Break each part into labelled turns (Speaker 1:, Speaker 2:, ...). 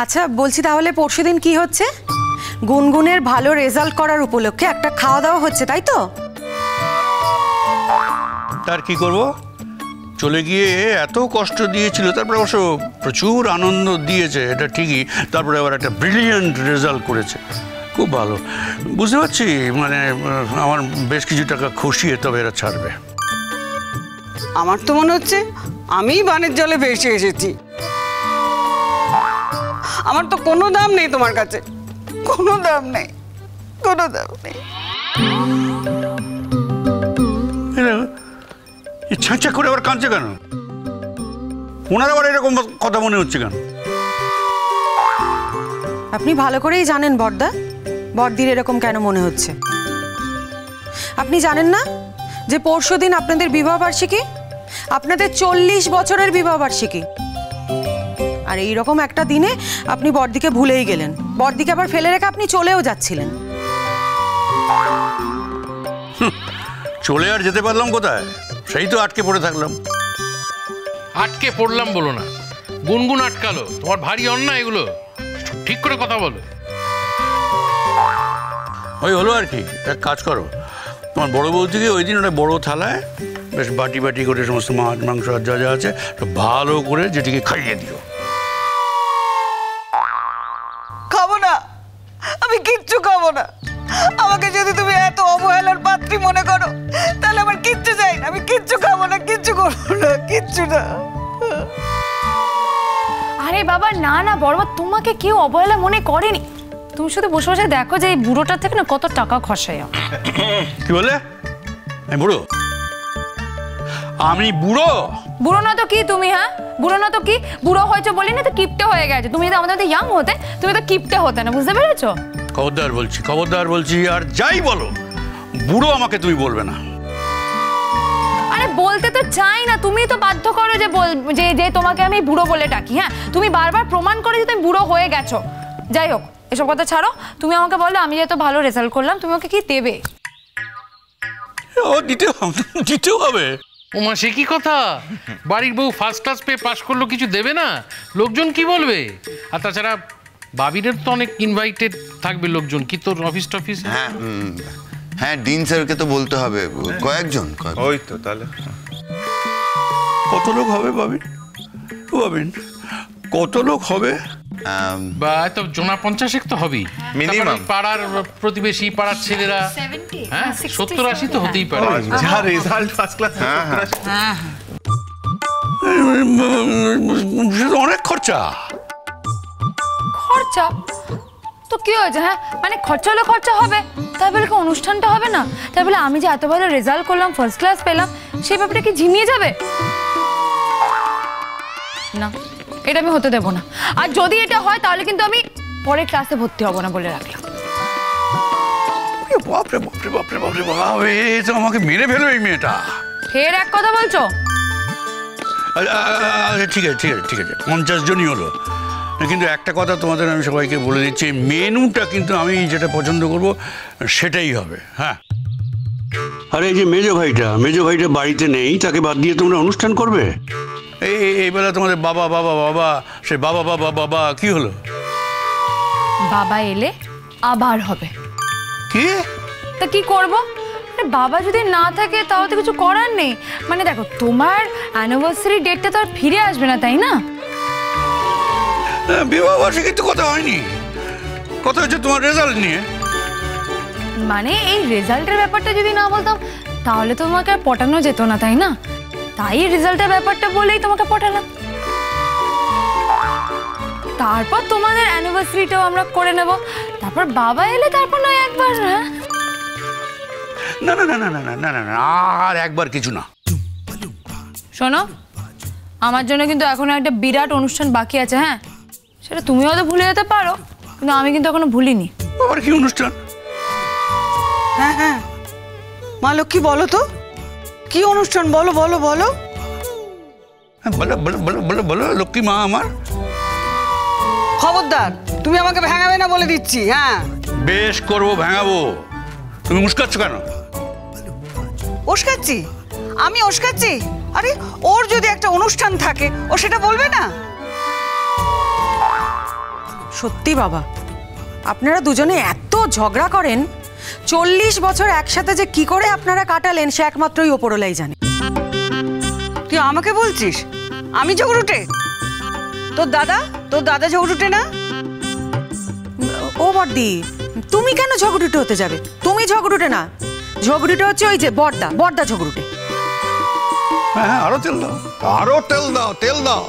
Speaker 1: আচ্ছা বলছি, তাহলে পরশুদিন কি হচ্ছে? গুনগুনের ভালো রেজাল্ট করার উপলক্ষে একটা খাওয়া দাওয়া হচ্ছে, তাই তো?
Speaker 2: তার কি করব, চলে গিয়ে এত কষ্ট দিয়েছিল, তারপরে অবশ্য প্রচুর আনন্দ দিয়েছে, এটা ঠিকই। তারপরে আবার একটা ব্রিলিয়েন্ট রেজাল্ট করেছে, খুব ভালো। বুঝতে পারছি, মানে আমার বেশ কিছু টাকা খসিয়ে তবে এরা ছাড়বে।
Speaker 3: আমার তো মনে হচ্ছে আমি বানের জলে ভেসে এসেছি। আমার তো কোনো দাম নেই তোমার কাছে, কোনো দাম নেই, কোনো দাম নেই।
Speaker 2: ইচ্ছা করে আবার কাঁদছে কেন? ওনার আবার এরকম কথা মনে হচ্ছে কেন?
Speaker 1: আপনি ভালো করেই জানেন বড়দা, বড়দির এরকম কেন মনে হচ্ছে। আপনি জানেন না যে পরশুদিন আপনাদের বিবাহবার্ষিকী, আপনাদের 40 বছরের বিবাহবার্ষিকী। আর এইরকম একটা দিনে আপনি বড়দিকে ভুলেই গেলেন, বড়দিকে আবার ফেলে রেখে আপনি চলেও যাচ্ছিলেন।
Speaker 2: চলে আর যেতে পারলাম কোথায়? সেই তো আটকে পড়ে থাকলাম।
Speaker 4: আটকে পড়লাম বলো না, গুনগুন আটকালো। তোমার ভারী অন্যায় এগুলো, ঠিক করে কথা বলো।
Speaker 2: ওই হলো আর কি। এক কাজ করো, তোমার বড় বৌদিকে ওই দিন ওটা বড় থালায় বেশ বাটি বাটি করে সমস্ত মাছ মাংস আর যা যা আছে ভালো করে যেটিকে খাইয়ে দিও।
Speaker 3: খাবো না, আমি কিচ্ছু খাবো না। আমাকে যদি তুমি এত অবহেলার পাত্রী মনে করো, তাহলে আমার কিচ্ছু চাই না। আমি কিচ্ছু খাবো না, কিচ্ছু করবো না, কিচ্ছু না।
Speaker 5: আরে বাবা না না বড়মা, তোমাকে কেউ অবহেলা মনে করেনি। তুমি শুধু বসে বসে দেখো যে এই বুড়োটার থেকে না কত টাকা খসায়।
Speaker 2: কি বলে? আমি বুড়ো? আমি বুড়ো?
Speaker 5: বুড়ো না তো কি তুমি? হ্যাঁ বুড়ো না তো কি? বুড়ো হয়েছে বলি না তো কিপটে হয়ে গেছে। তুমি যদি আমাদের ইয়াং হতে, তুমি তো কিপটে হতে না, বুঝতে পেরেছো?
Speaker 2: খবরদার বলছি, খবরদার বলছি, আর যাই বলো বুড়ো আমাকে তুমি বলবে না।
Speaker 5: আরে বলতে তো চাই না, তুমি তো বাধ্য করো যে যে তোমাকে আমি বুড়ো বলে ডাকি। হ্যাঁ তুমি বারবার প্রমাণ করে যে তুমি বুড়ো হয়ে গেছো। যাই হোক এসব কথা ছাড়ো, তুমি আমাকে বলো আমি যেহেতু ভালো রেজাল্ট করলাম, তুমি ওকে কি দেবে?
Speaker 2: ও দিতেও হবে।
Speaker 4: ওমা সে কি কথা? বাড়ির বউ ফার্স্ট ক্লাস পেয়ে পাশ করলো, কিছু দেবে না? লোকজন কি বলবে? আর তাছাড়া বাবিরের তো অনেক ইনভাইটেড থাকবে লোকজন, কি তোর অফিস টফিস?
Speaker 6: হ্যাঁ হ্যাঁ, ডিন স্যারকে তো বলতে হবে, কয়েকজন।
Speaker 7: ওই তো তাহলে
Speaker 2: কত লোক হবে বাবিন? বাবিন কত লোক হবে?
Speaker 4: বা তো জোনা 50 তো হবেই মিনিমাম। পাড়ার প্রতিবেশী, পাড়ার ছেলেরা 70-80 তো হতেই পারে।
Speaker 7: যা রেজাল্ট ফার্স্ট ক্লাস।
Speaker 2: অনেক খরচা।
Speaker 5: খরচা তো কি হয়েছে? হ্যাঁ মানে খরচা হলে খরচা হবে, তাই বলে কি অনুষ্ঠানটা হবে না? তাই বলে আমি যে এত ভালো রেজাল্ট করলাম, ফার্স্ট ক্লাস পেলাম, সেই ব্যাপারটা কি ঝিমিয়ে যাবে? না, এটা আমি হতে দেবো না। আর যদি এটা হয় তাহলে কিন্তু আমি পরে ক্লাসে ভর্তি হব না বলে রাখলাম।
Speaker 2: বাপরে বাপরে বাপরে বাপরে বাপ, এই তো আমাকে মেরে ফেলবে এই মেয়েটা।
Speaker 5: ফের এক কথা বলছো?
Speaker 2: ঠিক আছে ঠিক আছে ঠিক আছে, 50 জনই হলো। কিন্তু একটা কথা তোমাদের আমি সবাইকে বলে দিচ্ছি, মেনুটা কিন্তু আমি যেটা পছন্দ করব সেটাই হবে। হ্যাঁ, আরে এই যে মেজো ভাইটা বাড়িতে নেই, তাকে বাদ দিয়ে তোমরা অনুষ্ঠান করবে? এই বেলা তোমাদের বাবা বাবা বাবা, সে বাবা বাবা বাবা কি হলো?
Speaker 5: বাবা এলে আবার হবে।
Speaker 2: কি?
Speaker 5: তা কি করব? বাবা যদি না থাকে তাহলে তো কিছু করার নেই। মানে দেখো, তোমার অ্যানিভার্সারি ডেটটা তো আর ফিরে আসবে না, তাই না?
Speaker 2: বিবাহবার্ষিকী তো কথা হয়নি, কথা হচ্ছে তোমার রেজাল্ট নিয়ে।
Speaker 5: মানে এই রেজাল্টের ব্যাপারটা যদি না বলতাম তাহলে তোমাকে আর পটানো যেত না, তাই না? তাই রেজাল্টের ব্যাপারটা বলেই তোমাকে পটালাম। তারপর তোমাদের অ্যানিভার্সারিটাও আমরা করে নেব, তারপর বাবা এলে তারপর নয় একবার।
Speaker 2: না না না না না না না না, আর একবার কিছু না।
Speaker 5: শোনো, আমার জন্য কিন্তু এখনো একটা বিরাট অনুষ্ঠান বাকি আছে। হ্যাঁ সেটা তুমি হয়তো ভুলে যেতে পারো, কিন্তু আমি কিন্তু এখনো ভুলিনি।
Speaker 2: আবার কি অনুষ্ঠান?
Speaker 3: হ্যাঁ হ্যাঁ মা লক্ষ্মী, বলো তো কি অনুষ্ঠান? বলো বলো বলো
Speaker 2: বলো বলো বলো বলো বলো লক্ষ্মী মা আমার।
Speaker 3: খবরদার, তুমি আমাকে ভেঙাবে না বলে দিচ্ছি। হ্যাঁ
Speaker 2: বেশ করবো, ভেঙাবো। তুমি মুস্কাচ্ছ কেন?
Speaker 3: ওস্কাচ্ছি? আমি ওস্কাচ্ছি? আরে ওর যদি একটা অনুষ্ঠান থাকে ও সেটা বলবে না?
Speaker 1: সত্যি বাবা, আপনারা দুজনে এত ঝগড়া করেন, 40 বছর একসাথে যে কি করে আপনারা কাটালেন সে একমাত্রই ওপরওয়ালাই জানে।
Speaker 3: তুই আমাকে বলছিস আমি ঝগড়ুটে? তোর দাদা ঝগড়ুটে না?
Speaker 1: ও বর্দি, তুমি কেন ঝগড়ুটে হতে যাবে? তুমি ঝগড়ুটে না, ঝগড়ুটে হচ্ছে ওই যে বর্দা ঝগড়ুটে।
Speaker 2: হ্যাঁ হ্যাঁ, আরো তেল দাও, আরো তেল দাও।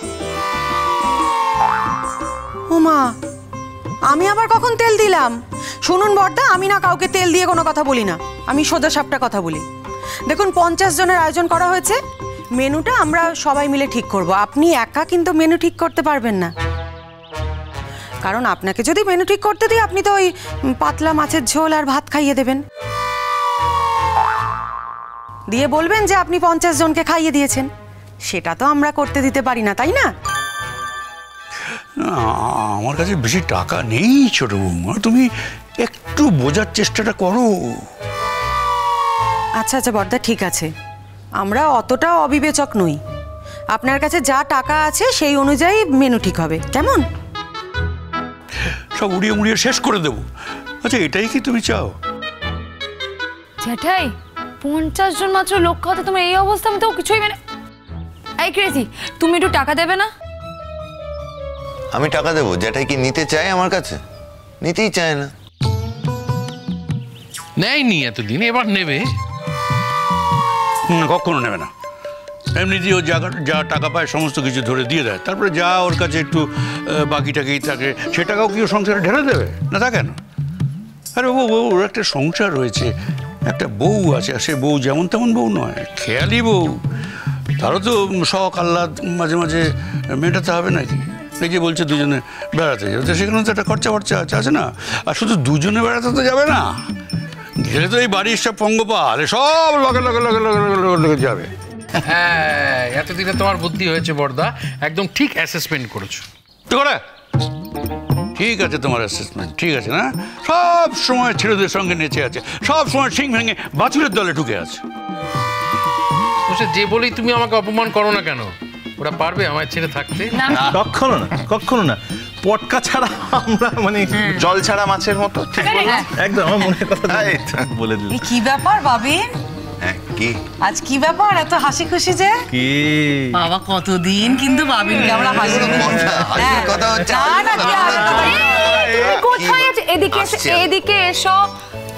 Speaker 1: ও মা, আমি আবার কখন তেল দিলাম? শুনুন বর্দা, আমি না কাউকে তেল দিয়ে কোনো কথা বলি না, আমি সোজা সাপটা কথা বলি। দেখুন 50 জনের আয়োজন করা হয়েছে, মেনুটা আমরা সবাই মিলে ঠিক করব। আপনি একা কিন্তু মেনু ঠিক করতে পারবেন না, কারণ আপনাকে যদি মেনু ঠিক করতে দিই আপনি তো ওই পাতলা মাছের ঝোল আর ভাত খাইয়ে দেবেন, দিয়ে বলবেন যে আপনি 50 জনকে খাইয়ে দিয়েছেন। সেটা তো আমরা করতে দিতে পারি না, তাই না?
Speaker 2: আমার কাছে বেশি টাকা নেই ছোট বৌমা, তুমি একটু বোঝার চেষ্টাটা করো।
Speaker 1: আচ্ছা আচ্ছা বর্দা, ঠিক আছে, আমরা অতটাও অবিবেচক নই। আপনার কাছে যা টাকা আছে সেই অনুযায়ী মেনু ঠিক হবে, কেমন?
Speaker 2: সব উড়িয়ে শেষ করে দেবো। আচ্ছা, এটাই কি তুমি চাও?
Speaker 5: জ্যাঠাই, 50 জন মাত্র লোক খাওয়াতে তোমার এই অবস্থা, আমি তো কিছুই মানে। এই ক্রেজি, তুমি একটু টাকা দেবে না?
Speaker 6: আমি টাকা দেবো? যেটাই কি নিতে চায় আমার কাছে? নিতেই চায় না।
Speaker 4: নেয়নি এতদিন, এবার নেবে।
Speaker 2: কখনো নেবে না। এমনিতেই ও যা টাকা পায় সমস্ত কিছু ধরে দিয়ে দেয়, তারপরে যা ওর কাছে একটু বাকি টাকাই থাকে সে টাকাও কি ও সংসারে ঢেলে দেবে না? তা কেন? আরে ওর একটা সংসার রয়েছে, একটা বউ আছে, আর সে বউ যেমন তেমন বউ নয়, খেয়ালি বউ। তারও তো শখ আহ্লাদ মাঝে মাঝে মেটাতে হবে নাকি? এই যে বলছে দুজনে বেড়াতে যাবে, সেখানে তো একটা খরচা আছে না? আর শুধু দুজনে বেড়াতে তো যাবে না, গেলে তো এই বাড়ির সব পঙ্গপাল সব লগে যাবে।
Speaker 4: হ্যাঁ, এতদিনে তোমার বুদ্ধি হয়েছে বর্দা, একদম ঠিক অ্যাসেসমেন্ট করেছো।
Speaker 2: ঠিক আছে, তোমার অ্যাসেসমেন্ট ঠিক আছে না? সব সময় ছেলেদের সঙ্গে নেচে আছে, সব সময় শিং ভেঙে বাছুরের দলে ঢুকে আছে।
Speaker 4: যে বলেই তুমি আমাকে অপমান করো না কেন, ওরা পারবে আমায় ছেড়ে থাকতে?
Speaker 7: কখনো না। পটকা ছাড়া আমরা মানে জল ছাড়া মাছের মতো। ঠিক বললাম, একদম আমার মনের কথা বলে দিল।
Speaker 3: কি ব্যাপার বাবিন?
Speaker 6: কি
Speaker 3: আজ কি ব্যাপার এত হাসি খুশি যে?
Speaker 7: কি
Speaker 3: বাবা, কতদিন কিন্তু বাবিনকে আমরা হাসি খুশি
Speaker 6: কথা হচ্ছে।
Speaker 5: তুমি কোথায় আছো? এদিকে এসো।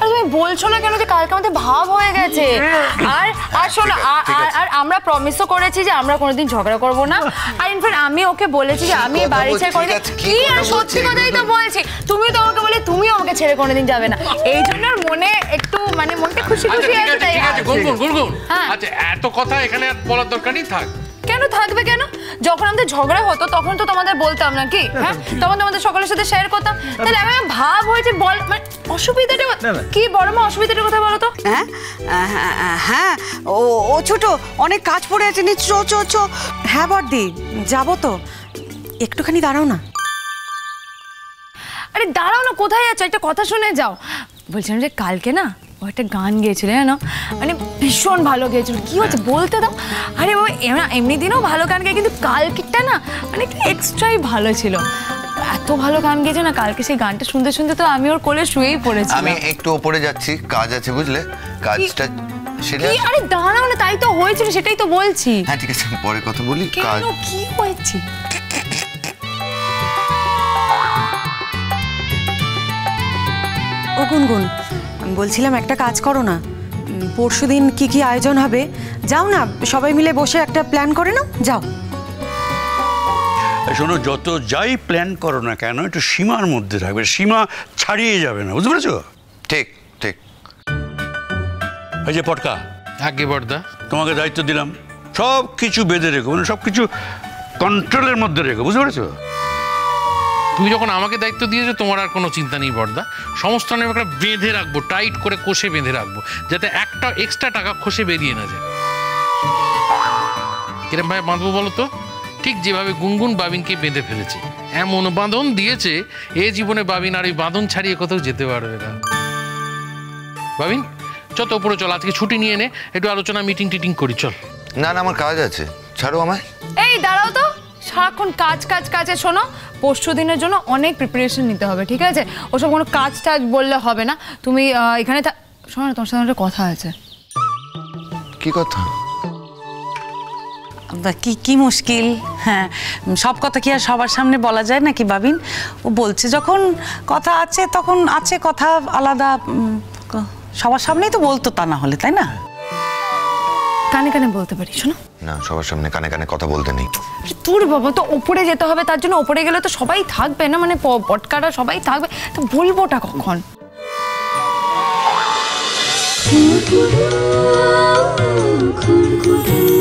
Speaker 5: আর তুমি বলছো না কেন যে কালকে আমাদের ভাব হয়ে গেছে? আর শোনো, আর আমরা প্রমিসও করেছি যে আমরা কোনোদিন ঝগড়া করব না। আর ইনফ্যাক্ট আমি ওকে বলেছি যে আমি বাড়ি ছেড়ে কোনোদিন, কি আর সত্যি কথাই তো বলছি। তুমি তো আমাকে বলে তুমিও আমাকে ছেড়ে কোনোদিন যাবে না, এই জন্য মনে একটু মানে মনটা খুশি খুশি আছে। তাই
Speaker 4: গুনগুন, আচ্ছা এত কথা এখানে আর বলার দরকার নেই, থাক।
Speaker 5: কেন থাকবে কেন? যখন আমাদের ঝগড়া হতো তখন তো তোমাদের বলতাম নাকি? হ্যাঁ, তখন তোমাদের সকলের সাথে শেয়ার করতাম। তাহলে আমি ভাব হয়েছে বল, মানে অসুবিধাটা কি? বড় মা, অসুবিধাটার কথা বলো তো।
Speaker 3: হ্যাঁ, ও ছোট, অনেক কাজ পড়ে আছে, নি চ।
Speaker 1: হ্যাঁ বর্দি, যাবো তো, একটুখানি দাঁড়াও না।
Speaker 5: আরে দাঁড়াও না, কোথায় আছো? একটা কথা শুনে যাও। বলছিলাম যে কালকে না ও একটা গান গেয়েছিল, জানো, মানে ভীষণ ভালো গেয়েছিল। কি হচ্ছে বলতে দাও। আরে ও এমনি দিনও ভালো গান গায়, কিন্তু কালকেরটা না মানে একটু এক্সট্রাই ভালো ছিল। এত ভালো গান গেয়েছে না, কালকে সেই গানটা শুনতে শুনতে তো আমি ওর কোলে শুয়েই পড়েছি।
Speaker 6: আমি একটু ওপরে যাচ্ছি, কাজ আছে বুঝলে, কাজটা সেরে।
Speaker 5: আরে দাঁড়াও না, তাই তো হয়েছিল, সেটাই তো বলছি।
Speaker 6: হ্যাঁ ঠিক আছে, পরে কথা বলি। কাজ
Speaker 5: কি হয়েছে?
Speaker 1: ও গুনগুন, বলছিলাম একটা কাজ করো না, পরশুদিন কি আয়োজন হবে যাও না, সবাই মিলে বসে একটা প্ল্যান করে নাও, যাও।
Speaker 2: শোনো, যত যাই প্ল্যান করো না কেন একটু সীমার মধ্যে থাকবে, সীমা ছাড়িয়ে যাবে না, বুঝতে পেরেছো?
Speaker 6: ঠিক।
Speaker 2: এই যে পটকা,
Speaker 4: আগে বর্দা,
Speaker 2: তোমাকে দায়িত্ব দিলাম, সব কিছু বেঁধে রেখো, মানে সব কিছু কন্ট্রোলের মধ্যে রেখো, বুঝতে পেরেছো?
Speaker 4: তুমি যখন আমাকে দায়িত্ব দিয়েছো তোমার আর কোনো চিন্তা নেই বর্দা। সমস্ত আমি একটা বেঁধে রাখবো, টাইট করে কষে বেঁধে রাখবো, যাতে একটা এক্সট্রা টাকা খসে বেরিয়ে না যায়। কিরম ভাই বাঁধবো বলো তো? ঠিক যেভাবে গুনগুন বাবিনকে বেঁধে ফেলেছে, এমন বাঁধন দিয়েছে এ জীবনে বাবিন আর ওই বাঁধন ছাড়িয়ে কোথাও যেতে পারবে না। বাবিন চল উপরে চল, আজকে ছুটি নিয়ে নে, একটু আলোচনা মিটিং টিটিং করি, চল।
Speaker 6: না আমার কাজ আছে, ছাড়ো আমায়।
Speaker 5: এই দাঁড়াও তো, সারাক্ষণ কাজ কাজ কাজে। শোনো, পরশু দিনের জন্য অনেক প্রিপারেশন নিতে হবে, ঠিক আছে? ওসব কোনো কাজ টাজ বললে হবে না। তুমি এখানে শোনো না, তোমার সাথে একটা কথা আছে।
Speaker 6: কি কথা?
Speaker 8: কি কি মুশকিল? হ্যাঁ, সব কথা কি আর সবার সামনে বলা যায় নাকি বাবিন? ও বলছে যখন কথা আছে তখন আছে, কথা আলাদা। সবার সামনেই তো বলতো, তা না হলে, তাই না?
Speaker 5: কানে কানে বলতে পারি। শোনো
Speaker 6: না, সবার সামনে কানে কানে কথা বলতে নেই।
Speaker 5: তোর বাবা, তো ওপরে যেতে হবে, তার জন্য ওপরে গেলে তো সবাই থাকবে না, মানে পটকারা সবাই থাকবে, তো বলবোটা কখন?
Speaker 9: খুন খুন